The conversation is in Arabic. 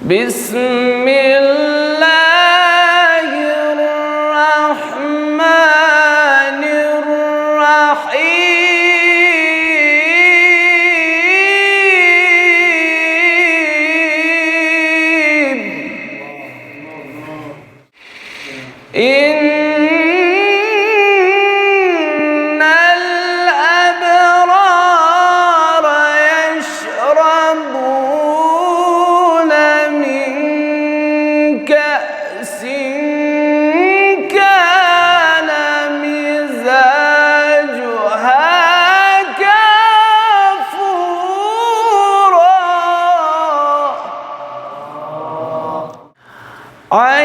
بسم الله الرحمن الرحيم إن الأبرار يشربون من كأس كان مزاجها كافورا